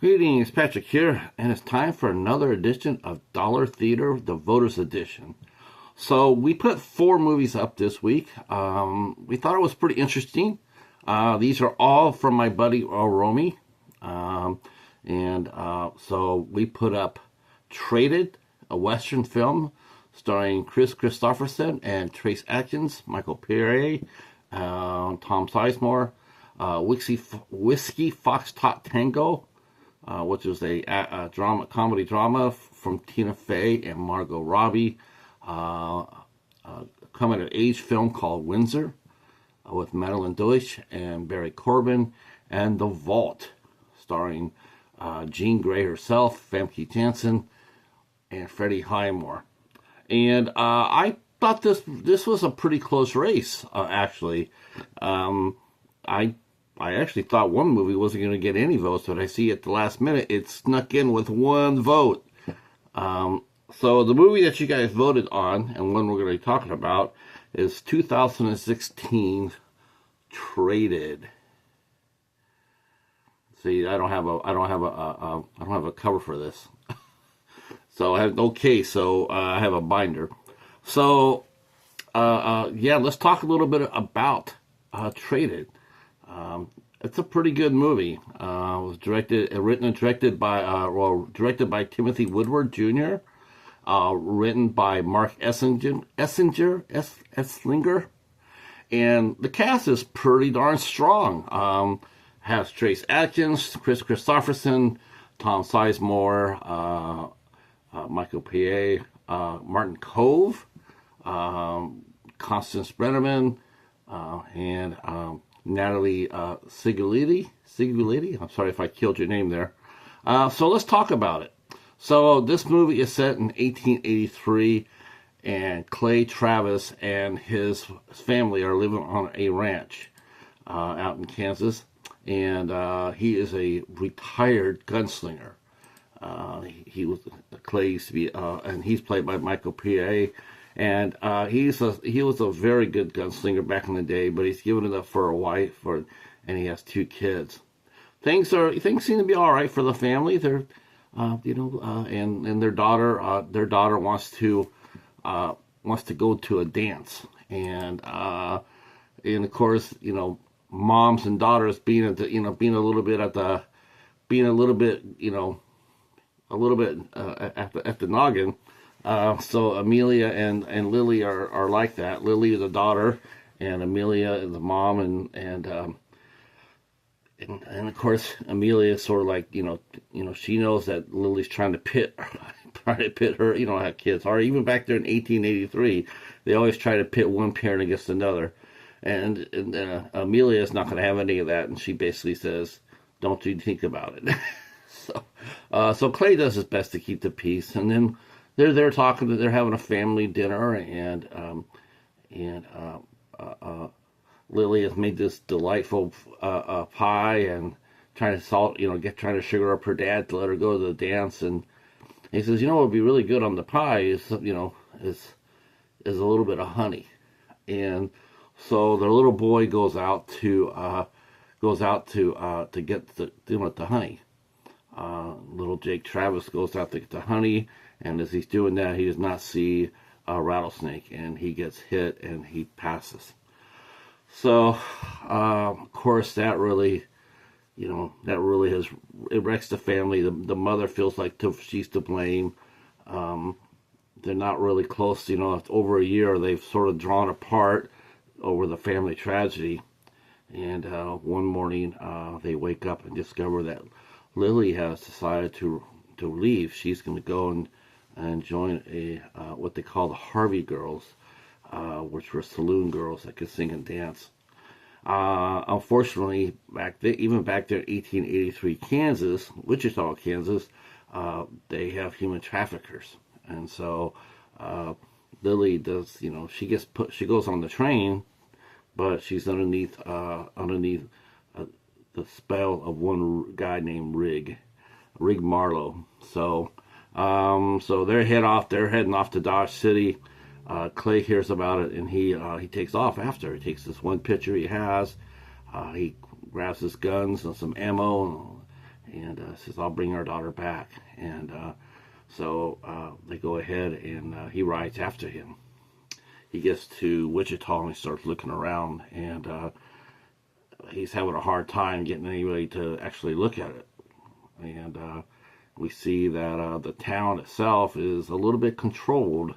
Greetings, Patrick here, and it's time for another edition of Dollar Theater, the Voters Edition. So we put 4 movies up this week. We thought it was pretty interesting. These are all from my buddy Romy. So we put up Traded, a Western film starring Kristoffersen and Trace Adkins, Michael Pare, Tom Sizemore, Whiskey Foxtrot Tango, which is a comedy drama from Tina Fey and Margot Robbie. Coming of age film called Windsor with Madeline Deutsch and Barry Corbin, and The Vault starring Jean Grey herself, Famke Janssen, and Freddie Highmore. And I thought this was a pretty close race, actually. I actually thought one movie wasn't going to get any votes, but I see at the last minute it snuck in with 1 vote. So the movie that you guys voted on, and one we're going to be talking about, is 2016 Traded. See, I don't have a cover for this. So I have no case, so I have a binder. So let's talk a little bit about Traded. It's a pretty good movie. It was written and directed by Timothy Woodward Jr. Written by Mark Esslinger, and the cast is pretty darn strong. Has Trace Adkins, Kristoffersen, Tom Sizemore, Michael Pare, Martin Kove, Constance Brenneman, and Natalie Siguliti. I'm sorry if I killed your name there. So let's talk about it. So this movie is set in 1883, and Clay Travis and his family are living on a ranch out in Kansas, and he is a retired gunslinger. Clay used to be, and he's played by Michael Pare. And he was a very good gunslinger back in the day, but he's given it up for a wife, and he has 2 kids. Things seem to be all right for the family. They're, and their daughter wants to go to a dance, and of course, moms and daughters being a little bit at the noggin. So Amelia and Lily are like that. Lily is the daughter, and Amelia is the mom, and of course Amelia is sort of like she knows that Lily's trying to pit her. How kids are. Even back there in 1883, they always try to pit one parent against another, and Amelia is not going to have any of that, and she basically says, "Don't you think about it." So Clay does his best to keep the peace, and then they're talking. They're having a family dinner, and Lily has made this delightful pie and trying to sugar up her dad to let her go to the dance. And he says, what would be really good on the pie is a little bit of honey. And so the little boy goes out to get the honey. Little Jake Travis goes out to get the honey, and as he's doing that, he does not see a rattlesnake, and he gets hit and he passes. So, of course, that really it wrecks the family. The mother feels like she's to blame. They're not really close. Over a year, they've sort of drawn apart over the family tragedy. And one morning, they wake up and discover that Lily has decided to leave. She's going to go and join what they call the Harvey Girls, which were saloon girls that could sing and dance. Unfortunately, even back there in 1883 Kansas, Wichita, Kansas, they have human traffickers. And so Lily does, she goes on the train, but she's underneath the spell of one guy named Rig Marlowe. So they're heading off to Dodge City. Clay hears about it, and he takes off after. He takes this one picture he has. He grabs his guns and some ammo, and says, "I'll bring our daughter back." And so they go ahead, and he rides after him. He gets to Wichita and he starts looking around, and he's having a hard time getting anybody to actually look at it. And we see that the town itself is a little bit controlled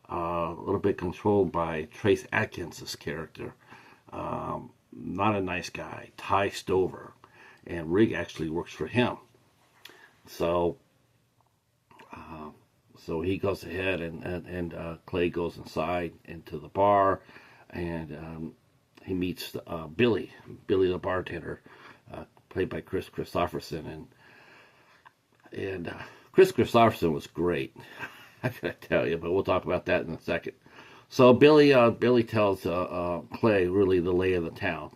by Trace Adkins' character. Not a nice guy, Ty Stover, and Rig actually works for him. So he goes ahead, and Clay goes inside into the bar, and he meets Billy the bartender, played by Kristoffersen, and Kris Kristoffersen was great. I gotta tell you, but we'll talk about that in a second. So Billy tells Clay really the lay of the town.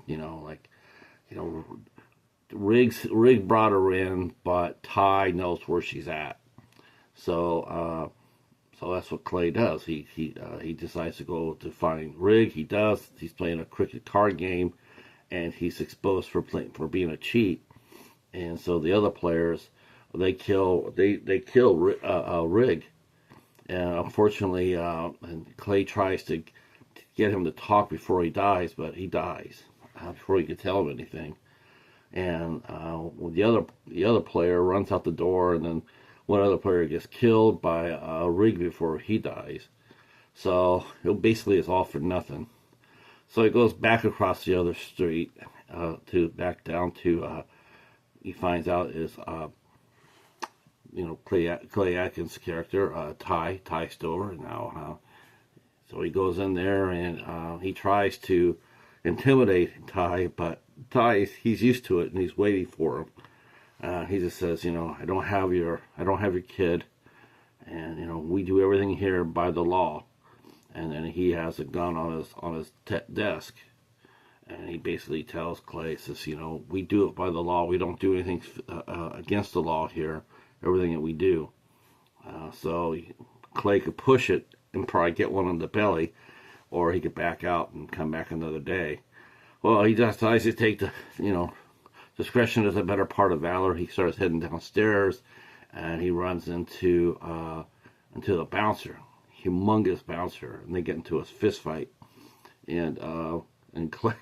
Rig brought her in, but Ty knows where she's at. So that's what Clay does. He decides to go to find Rig. He does. He's playing a cricket card game, and he's exposed for being a cheat. And so the other players, they kill Rig. And unfortunately, and Clay tries to get him to talk before he dies, but he dies before he can tell him anything. And the other player runs out the door, and then one other player gets killed by Rig before he dies. So it basically is all for nothing. So he goes back across the other street back down to he finds out is Clay Adkins' character, Ty Stover now. So he goes in there, and he tries to intimidate Ty, but he's used to it, and he's waiting for him. He just says, I don't have your kid, and we do everything here by the law. And then he has a gun on his desk, and he basically tells Clay, says, we do it by the law. We don't do anything against the law here. Everything that we do. So Clay could push it and probably get one on the belly, or he could back out and come back another day. Well, he decides to take discretion is a better part of valor. He starts heading downstairs, and he runs into the bouncer, humongous bouncer, and they get into a fist fight. And Clay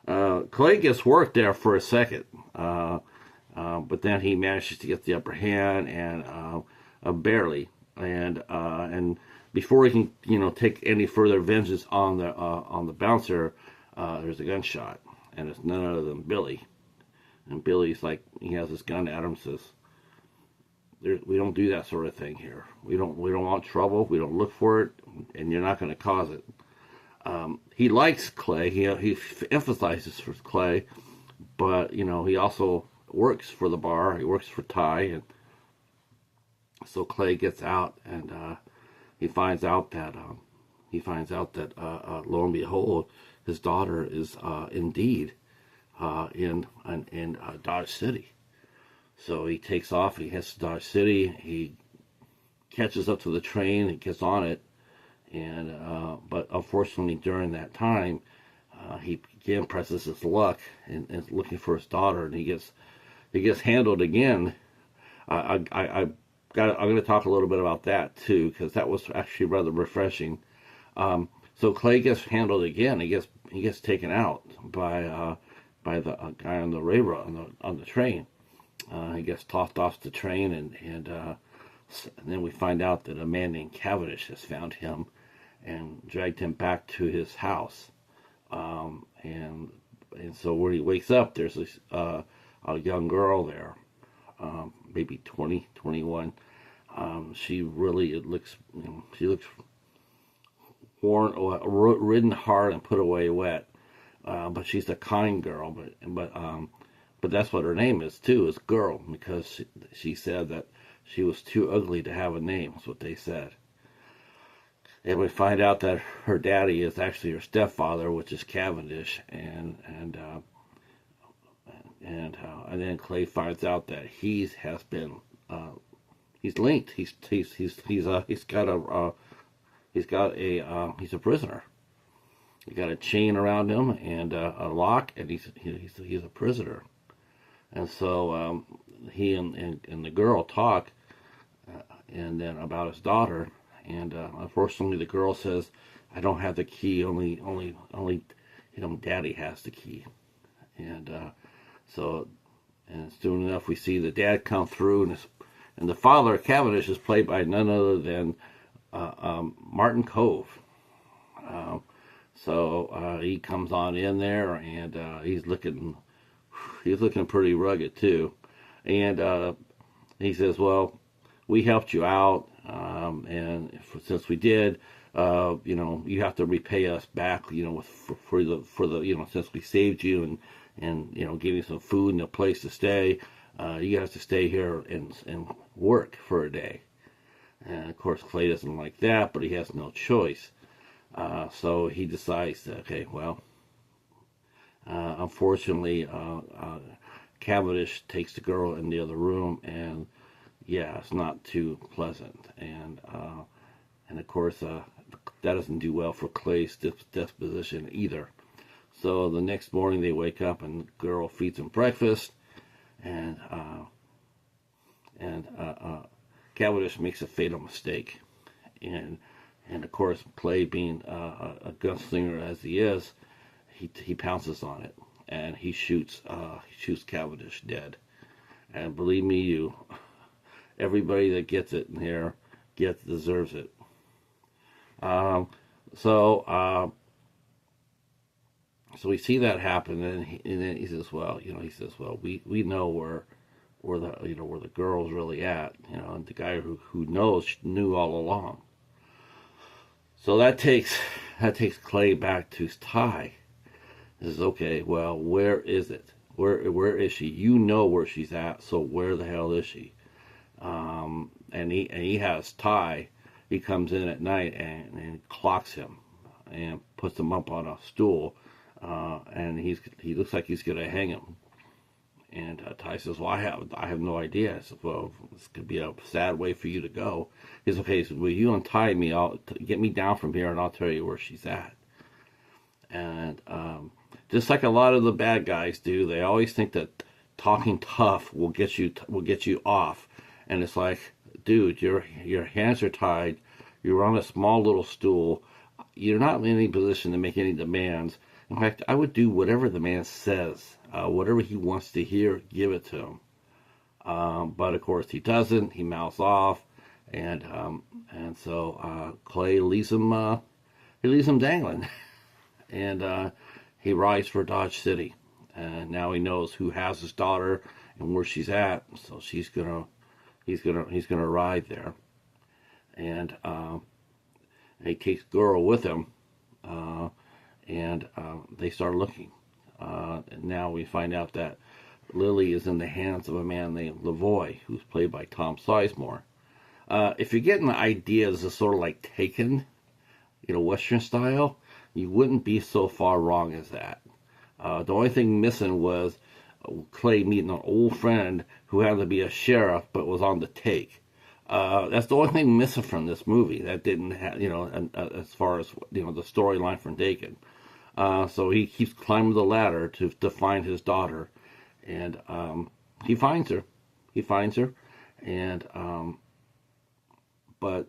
Clay gets worked there for a second. But then he manages to get the upper hand, and barely, and before he can take any further vengeance on the bouncer, there's a gunshot, and it's none other than Billy. And Billy's like, he has his gun at him, says, "We don't do that sort of thing here. We don't want trouble. We don't look for it, and you're not going to cause it." He likes Clay. He emphasizes for Clay, but he also works for the bar. He works for Ty, and so Clay gets out, and he finds out that lo and behold, his daughter is indeed in Dodge City. So he takes off. He heads to Dodge City. He catches up to the train and gets on it, and but unfortunately during that time, he again presses his luck and is looking for his daughter, and he gets handled again. I'm going to talk a little bit about that too, because that was actually rather refreshing. So Clay gets handled again. He gets taken out by the guy on the railroad on the train. He gets tossed off the train, and then we find out that a man named Cavendish has found him and dragged him back to his house. And so when he wakes up, there's this a young girl there, maybe 20, 21. She looks worn, ridden hard and put away wet. But she's a kind girl, but that's what her name is too, is Girl, because she said that she was too ugly to have a name. That's what they said. And we find out that her daddy is actually her stepfather, which is Cavendish, and then Clay finds out that he's linked. He's a prisoner. He got a chain around him and a lock, and he's a prisoner. And so he and the girl talk, and then about his daughter, and unfortunately the girl says, "I don't have the key. Only Daddy has the key." And and soon enough we see the dad come through, and the father, Cavendish, is played by none other than Martin Kove. He comes on in there, and he's looking pretty rugged too. And he says, "Well, we helped you out, and since we did, you have to repay us back, for the since we saved you and gave you some food and a place to stay, you guys to stay here and work for a day." And of course, Clay doesn't like that, but he has no choice. So he decides that, okay, well, unfortunately, Cavendish takes the girl in the other room, and yeah, it's not too pleasant. And of course, that doesn't do well for Clay's disposition either. So the next morning they wake up, and the girl feeds him breakfast, and Cavendish makes a fatal mistake, and of course, Clay, being a gunslinger as he is, he pounces on it, and he shoots Cavendish dead. And believe me, everybody that gets it in here deserves it. So we see that happen, and then he says, "Well, we know where the girl's really at, and the guy who knew all along." So that takes Clay back to his tie. He says, "Okay, well, where is it? Where is she? You know where she's at. So where the hell is she?" And he has Ty. He comes in at night and clocks him and puts him up on a stool, and he looks like he's gonna hang him. And Ty says, "Well, I have no idea." I said, "Well, this could be a sad way for you to go." He says, "Okay, so will you untie me? Get me down from here, and I'll tell you where she's at." And just like a lot of the bad guys do, they always think that talking tough will get you off. And it's like, dude, your hands are tied. You're on a small little stool. You're not in any position to make any demands. In fact, I would do whatever the man says. Whatever he wants to hear, give it to him. But of course he doesn't. He mouths off, and so Clay leaves him dangling, and he rides for Dodge City. And now he knows who has his daughter and where she's at. So he's gonna ride there, and he takes Girl with him, and they start looking. And now we find out that Lily is in the hands of a man named Lavoie, who's played by Tom Sizemore. If you're getting the idea, this is sort of like Taken, Western style, you wouldn't be so far wrong as that. The only thing missing was Clay meeting an old friend who happened to be a sheriff but was on the take. That's the only thing missing from this movie. That didn't have, as far as, the storyline from Taken. So he keeps climbing the ladder to find his daughter, and he finds her. And but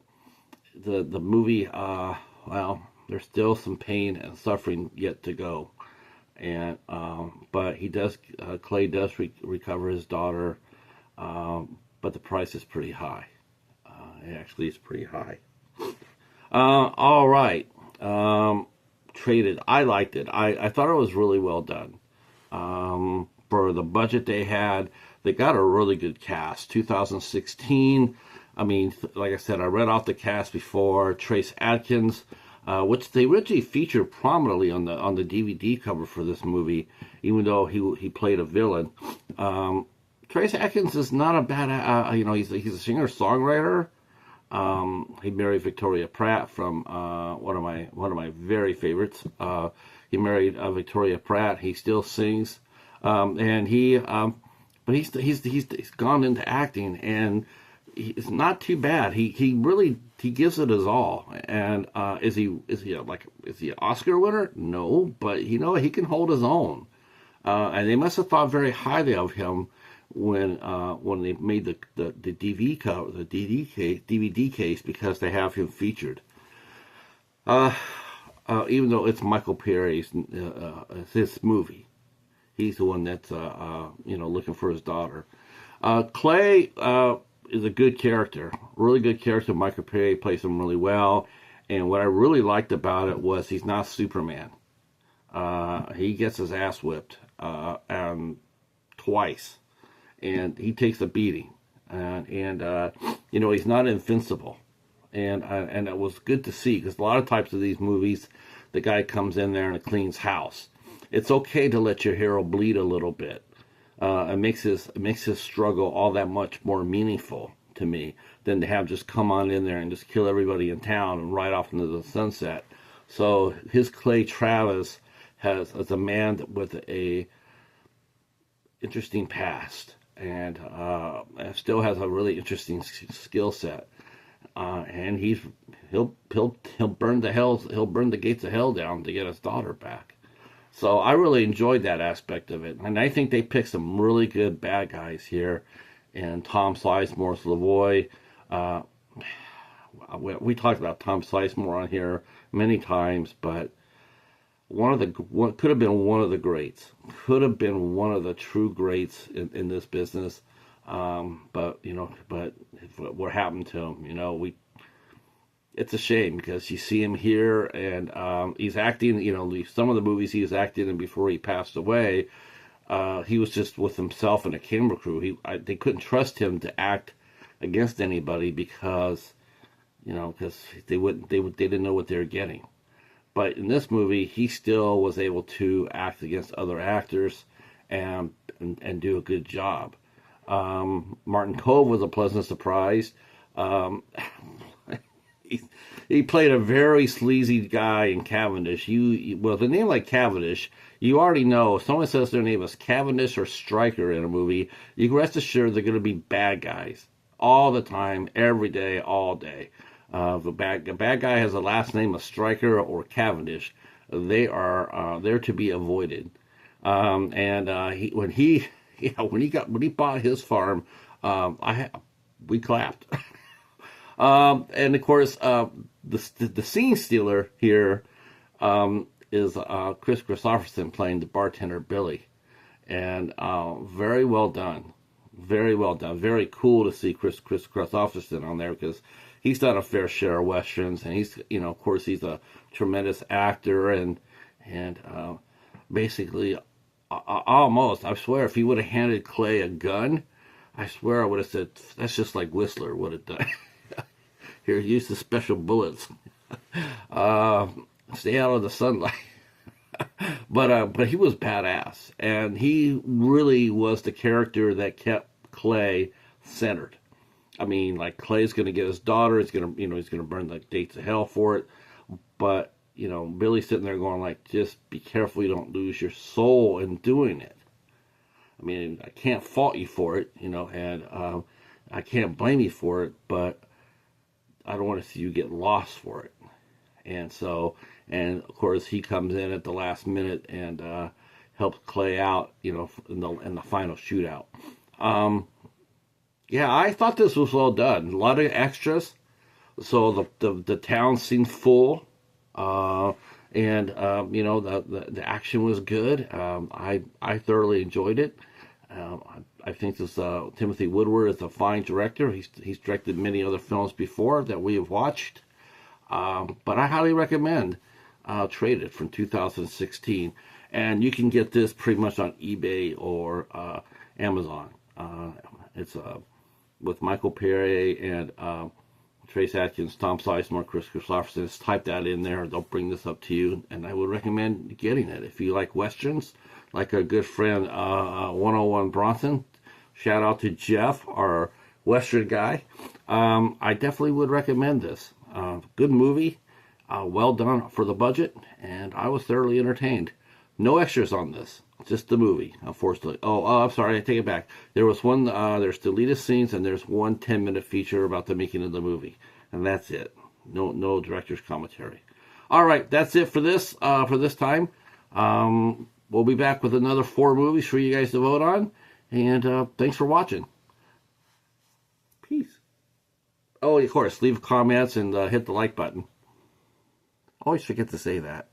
the movie, well, there's still some pain and suffering yet to go, and but Clay does recover his daughter, but the price is pretty high. It actually is pretty high. All right. Traded. I liked it. I thought it was really well done. For the budget they had, they got a really good cast. 2016. I mean, like I said, I read off the cast before. Trace Adkins, which they originally featured prominently on the DVD cover for this movie, even though he played a villain. Trace Adkins is not a bad. He's a singer-songwriter. He married Victoria Pratt from one of my very favorites. He married Victoria Pratt. He still sings, and but he's gone into acting, and it's not too bad. He really gives it his all. And is he an Oscar winner? No, but he can hold his own. And they must have thought very highly of him when they made the DVD cover, the DVD case, because they have him featured. Even though it's Michael Pare's it's his movie, he's the one that's looking for his daughter. Clay is a good character, really good character. Michael Pare plays him really well, and what I really liked about it was he's not Superman. He gets his ass whipped twice, and he takes a beating, and he's not invincible, and it was good to see, because a lot of types of these movies, the guy comes in there and cleans house. It's okay to let your hero bleed a little bit. It makes his struggle all that much more meaningful to me than to have just come on in there and just kill everybody in town and ride off into the sunset. So his Clay Travis is a man with a interesting past, and still has a really interesting skill set. And he'll burn the gates of hell down to get his daughter back. So I really enjoyed that aspect of it, and I think they picked some really good bad guys here. And Tom Sizemore's Lavoy. We talked about Tom Sizemore on here many times, but could have been one of the greats. Could have been one of the true greats in this business. But what happened to him? It's a shame, because you see him here, and he's acting. Some of the movies he was acting in before he passed away, he was just with himself and a camera crew. They couldn't trust him to act against anybody because they didn't know what they were getting. But in this movie, he still was able to act against other actors and do a good job. Martin Kove was a pleasant surprise. He played a very sleazy guy in Cavendish. With a name like Cavendish, you already know if someone says their name is Cavendish or Stryker in a movie, you can rest assured they're going to be bad guys all the time, every day, all day. If a bad guy has a last name of Stryker or Cavendish, they are they're to be avoided. When he bought his farm, we clapped. And of course, the scene stealer here is Kris Kristoffersen playing the bartender Billy, and very well done, very well done. Very cool to see Kris Kristoffersen on there, because he's done a fair share of westerns, and he's of course he's a tremendous actor, and basically almost, I swear, if he would have handed Clay a gun, I swear I would have said, that's just like Whistler would have done. Here, use the special bullets. Stay out of the sunlight. But he was badass, and he really was the character that kept Clay centered. I mean, like, Clay's going to get his daughter. He's going to burn the gates of hell for it. But Billy's sitting there going, like, just be careful you don't lose your soul in doing it. I mean, I can't fault you for it, and I can't blame you for it, but I don't want to see you get lost for it. And of course, he comes in at the last minute and helps Clay out, in the final shootout. I thought this was well done. A lot of extras, so the town seemed full, and the action was good. I thoroughly enjoyed it. I think this Timothy Woodward is a fine director. He's directed many other films before that we have watched, but I highly recommend Traded from 2016, and you can get this pretty much on eBay or Amazon. It's with Michael Pare and Trace Adkins, Tom Sizemore, Kris Kristoffersen. Just type that in there. They'll bring this up to you, and I would recommend getting it if you like westerns, like our good friend 101 Bronson. Shout out to Jeff, our western guy. I definitely would recommend this. Good movie, well done for the budget, and I was thoroughly entertained. No extras on this, just the movie, unfortunately. Oh, I'm sorry, I take it back. There was one, there's deleted scenes, and there's one 10-minute feature about the making of the movie, and that's it. No director's commentary. All right, that's it for this time. We'll be back with another 4 movies for you guys to vote on. And thanks for watching. Peace. Oh, of course, leave comments and hit the like button. Always forget to say that.